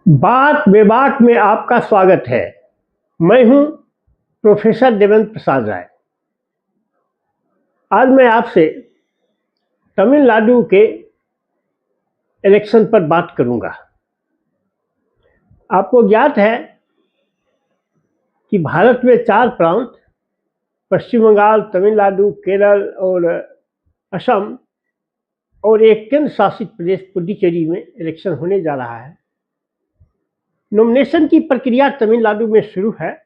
बात बेबाक में आपका स्वागत है। मैं हूं प्रोफेसर देवेंद्र प्रसाद राय। आज मैं आपसे तमिलनाडु के इलेक्शन पर बात करूंगा। आपको ज्ञात है कि भारत में 4 प्रांत पश्चिम बंगाल, तमिलनाडु, केरल और असम और एक केंद्र शासित प्रदेश पुडुचेरी में इलेक्शन होने जा रहा है। नॉमिनेशन की प्रक्रिया तमिलनाडु में शुरू है।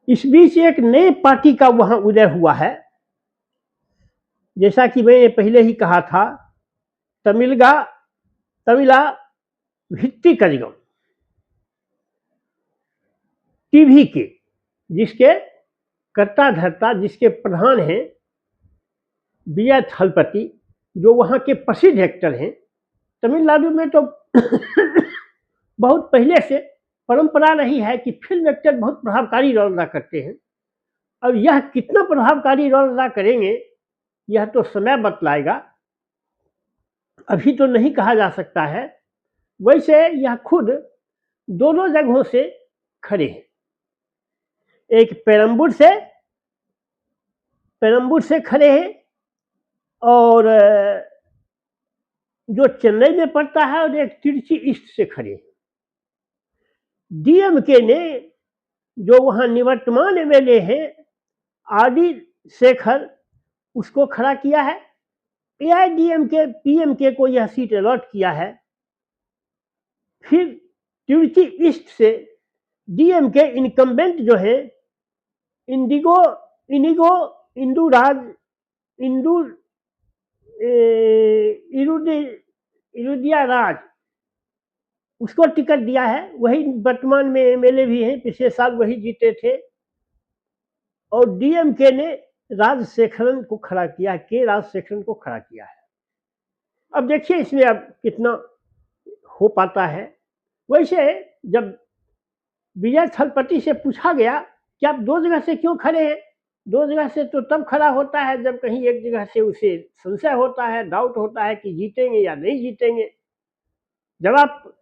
इस बीच एक नए पार्टी का वहां उदय हुआ है। जैसा कि मैंने पहले ही कहा था, तमिला भित्ति कजगम टीवी के जिसके कर्ता धर्ता, जिसके प्रधान हैं विजय थलपति, जो वहाँ के प्रसिद्ध एक्टर हैं। तमिलनाडु में तो बहुत पहले से परंपरा रही है कि फिल्म एक्टर बहुत प्रभावकारी रोल अदा करते हैं। अब यह कितना प्रभावकारी रोल अदा करेंगे यह तो समय बतलाएगा, अभी तो नहीं कहा जा सकता है। वैसे यह खुद दोनों जगहों से खड़े हैं। एक पेरम्बूर से खड़े हैं और जो चेन्नई में पड़ता है, और एक तिरुचि ईस्ट से खड़े हैं। डीएमके ने जो वहां निवर्तमान एमएलए हैं आरडी शेखर, उसको खड़ा किया है। एआईडीएमके पीएमके को यह सीट अलॉट किया है। फिर तिरुचि ईस्ट से डीएमके इनकम्बेंट जो है इरुदिया राज, उसको टिकट दिया है। वही वर्तमान में एमएलए भी हैं, पिछले साल वही जीते थे। और डीएमके ने राजशेखरन को खड़ा किया, राजशेखरन को खड़ा किया है। अब देखिए इसमें अब कितना हो पाता है। वैसे जब विजय थलपति से पूछा गया कि आप 2 जगह से क्यों खड़े हैं, 2 जगह से तो तब खड़ा होता है जब कहीं एक जगह से उसे संशय होता है, डाउट होता है कि जीतेंगे या नहीं जीतेंगे। जब आप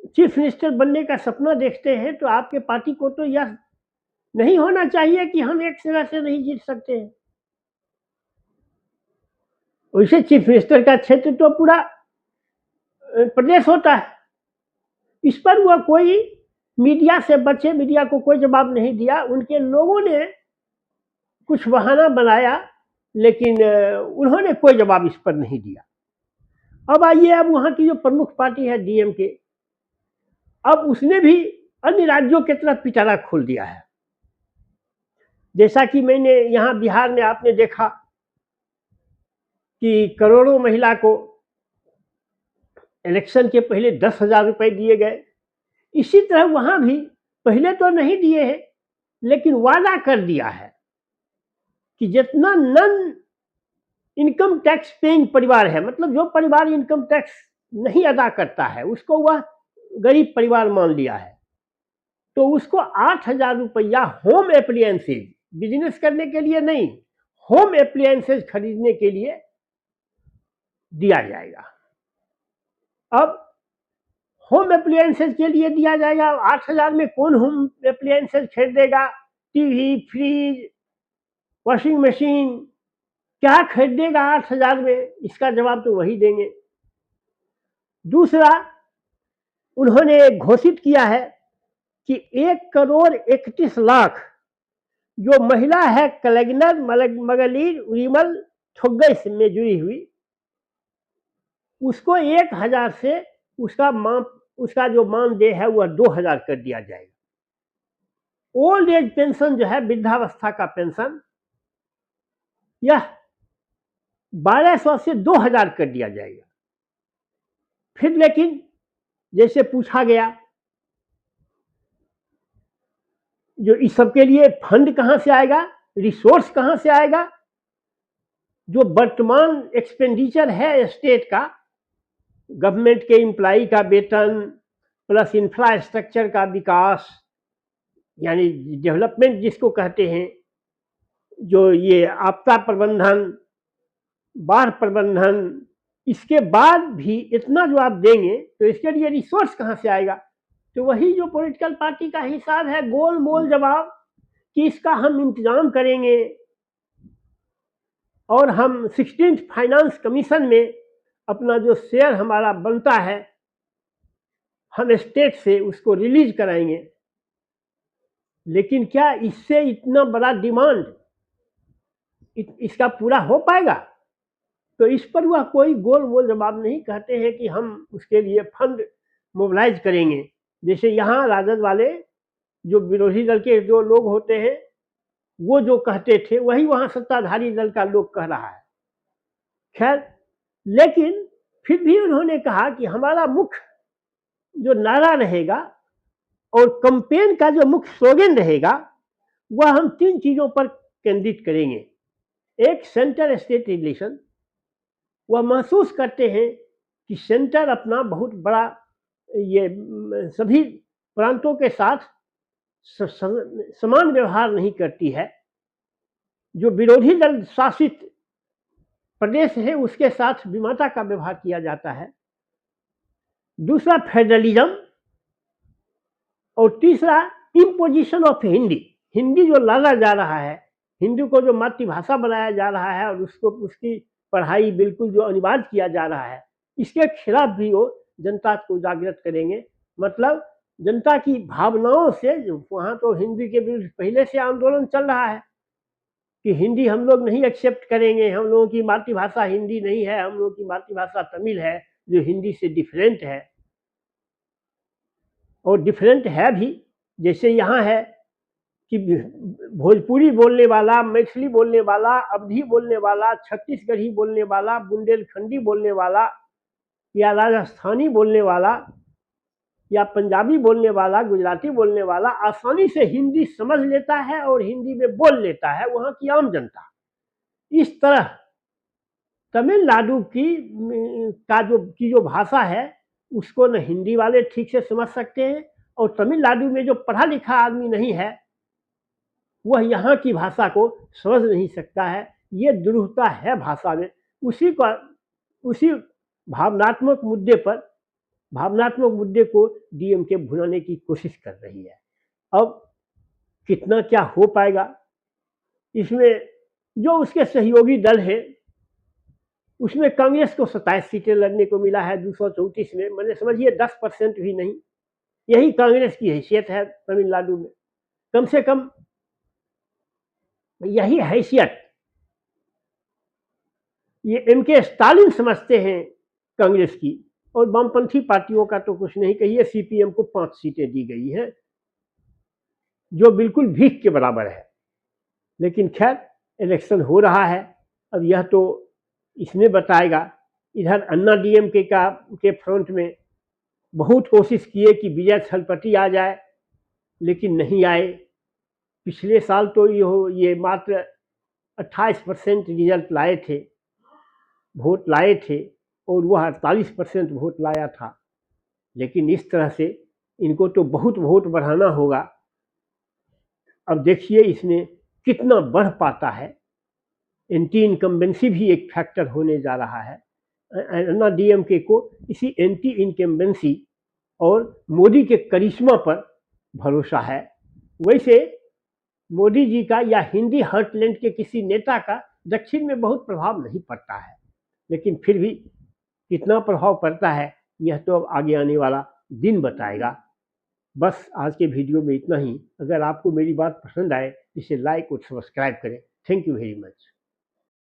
चीफ मिनिस्टर बनने का सपना देखते हैं तो आपके पार्टी को तो यह नहीं होना चाहिए कि हम एक जगह से नहीं जीत सकते हैं। वैसे चीफ मिनिस्टर का क्षेत्र तो पूरा प्रदेश होता है। इस पर वह कोई मीडिया से बचे, मीडिया को कोई जवाब नहीं दिया। उनके लोगों ने कुछ बहाना बनाया, लेकिन उन्होंने कोई जवाब इस पर नहीं दिया। अब आइए, अब वहां की जो प्रमुख पार्टी है डीएमके, अब उसने भी अन्य राज्यों की तरफ पिटारा खोल दिया है। जैसा कि मैंने यहाँ बिहार में आपने देखा कि करोड़ों महिला को इलेक्शन के पहले 10,000 रुपए दिए गए। इसी तरह वहां भी पहले तो नहीं दिए हैं, लेकिन वादा कर दिया है कि जितना नॉन इनकम टैक्स पेइंग परिवार है, मतलब जो परिवार इनकम टैक्स नहीं अदा करता है, उसको वह गरीब परिवार मान लिया है, तो उसको 8,000 रुपया होम एप्लियंसेज, बिजनेस करने के लिए नहीं, होम एप्लियंसेज खरीदने के लिए दिया जाएगा। अब होम एप्लियंसेज के लिए दिया जाएगा। 8,000 में कौन होम एप्लियंसेज खरीदेगा? टीवी, फ्रिज, वॉशिंग मशीन, क्या खरीदेगा 8,000 में? इसका जवाब तो वही देंगे। दूसरा, उन्होंने घोषित किया है कि 1,31,00,000 जो महिला है कलेगनर मगलीर उरिमल थोग्गई में जुड़ी हुई, उसको 1,000 से उसका जो मानदेय है वह 2,000 कर दिया जाएगा। ओल्ड एज पेंशन जो है, वृद्धावस्था का पेंशन, यह 1,200 से 2,000 कर दिया जाएगा। फिर लेकिन जैसे पूछा गया, जो इस सब के लिए फंड कहां से आएगा, रिसोर्स कहां से आएगा? जो वर्तमान एक्सपेंडिचर है स्टेट का, गवर्नमेंट के एम्प्लॉई का वेतन प्लस इंफ्रास्ट्रक्चर का विकास, यानी डेवलपमेंट जिसको कहते हैं, जो ये आपदा प्रबंधन, बाढ़ प्रबंधन, इसके बाद भी इतना जो आप देंगे तो इसके लिए रिसोर्स कहाँ से आएगा? तो वही जो पॉलिटिकल पार्टी का हिसाब है, गोल मोल जवाब कि इसका हम इंतजाम करेंगे और हम 16th फाइनेंस कमीशन में अपना जो शेयर हमारा बनता है हम स्टेट से उसको रिलीज कराएंगे। लेकिन क्या इससे इतना बड़ा डिमांड इसका पूरा हो पाएगा? तो इस पर वह कोई गोल मोल जवाब नहीं कहते हैं कि हम उसके लिए फंड मोबिलाइज करेंगे। जैसे यहाँ राजद वाले जो विरोधी दल के जो लोग होते हैं वो जो कहते थे वही वहाँ सत्ताधारी दल का लोग कह रहा है। खैर, लेकिन फिर भी उन्होंने कहा कि हमारा मुख्य जो नारा रहेगा और कैंपेन का जो मुख्य स्लोगन रहेगा वह हम 3 चीजों पर केंद्रित करेंगे। एक, सेंटर स्टेट रिलेशन। वह महसूस करते हैं कि सेंटर अपना बहुत बड़ा ये सभी प्रांतों के साथ समान व्यवहार नहीं करती है। जो विरोधी दल शासित प्रदेश है उसके साथ विमाता का व्यवहार किया जाता है। दूसरा, फेडरलिज्म। और तीसरा, इम्पोजिशन ऑफ हिंदी। हिंदी जो लादा जा रहा है, हिंदी को जो मातृभाषा बनाया जा रहा है और उसको उसकी पढ़ाई बिल्कुल जो अनिवार्य किया जा रहा है, इसके खिलाफ भी वो जनता को जागृत करेंगे। मतलब जनता की भावनाओं से, वहाँ तो हिंदी के विरुद्ध पहले से आंदोलन चल रहा है कि हिंदी हम लोग नहीं एक्सेप्ट करेंगे, हम लोगों की मातृभाषा हिंदी नहीं है, हम लोगों की मातृभाषा तमिल है जो हिंदी से डिफरेंट है। और डिफरेंट है भी, जैसे यहाँ है कि भोजपुरी बोलने वाला, मैथिली बोलने वाला, अवधी बोलने वाला, छत्तीसगढ़ी बोलने वाला, बुंदेलखंडी बोलने वाला या राजस्थानी बोलने वाला या पंजाबी बोलने वाला, गुजराती बोलने वाला आसानी से हिंदी समझ लेता है और हिंदी में बोल लेता है वहाँ की आम जनता। इस तरह तमिलनाडु की जो भाषा है उसको न हिंदी वाले ठीक से समझ सकते हैं और तमिलनाडु में जो पढ़ा लिखा आदमी नहीं है वह यहाँ की भाषा को समझ नहीं सकता है। ये दुरूहता है भाषा में। उसी भावनात्मक मुद्दे को डीएमके भुनाने की कोशिश कर रही है। अब कितना क्या हो पाएगा इसमें, जो उसके सहयोगी दल है उसमें कांग्रेस को 27 सीटें लड़ने को मिला है 234 में, मैंने समझिए 10% भी नहीं। यही कांग्रेस की हैसियत है तमिलनाडु में। कम से कम यही हैसियत ये एमके स्टालिन समझते हैं कांग्रेस की, और वामपंथी पार्टियों का तो कुछ नहीं कहिए। सीपीएम को 5 सीटें दी गई हैं जो बिल्कुल भीख के बराबर है। लेकिन खैर, इलेक्शन हो रहा है, अब यह तो इसमें बताएगा। इधर अन्ना डीएमके के फ्रंट में बहुत कोशिश किए कि विजय थलपति आ जाए, लेकिन नहीं आए। पिछले साल तो ये मात्र 28% रिजल्ट लाए थे, वोट लाए थे, और वह 48% वोट लाया था। लेकिन इस तरह से इनको तो बहुत वोट बढ़ाना होगा। अब देखिए इसमें कितना बढ़ पाता है। एंटी इनकम्बेंसी भी एक फैक्टर होने जा रहा है। अन्ना डीएमके को इसी एंटी इनकम्बेंसी और मोदी के करिश्मा पर भरोसा है। वैसे मोदी जी का या हिंदी हार्टलैंड के किसी नेता का दक्षिण में बहुत प्रभाव नहीं पड़ता है, लेकिन फिर भी कितना प्रभाव पड़ता है यह तो अब आगे आने वाला दिन बताएगा। बस आज के वीडियो में इतना ही। अगर आपको मेरी बात पसंद आए इसे लाइक और सब्सक्राइब करें। Thank you very much.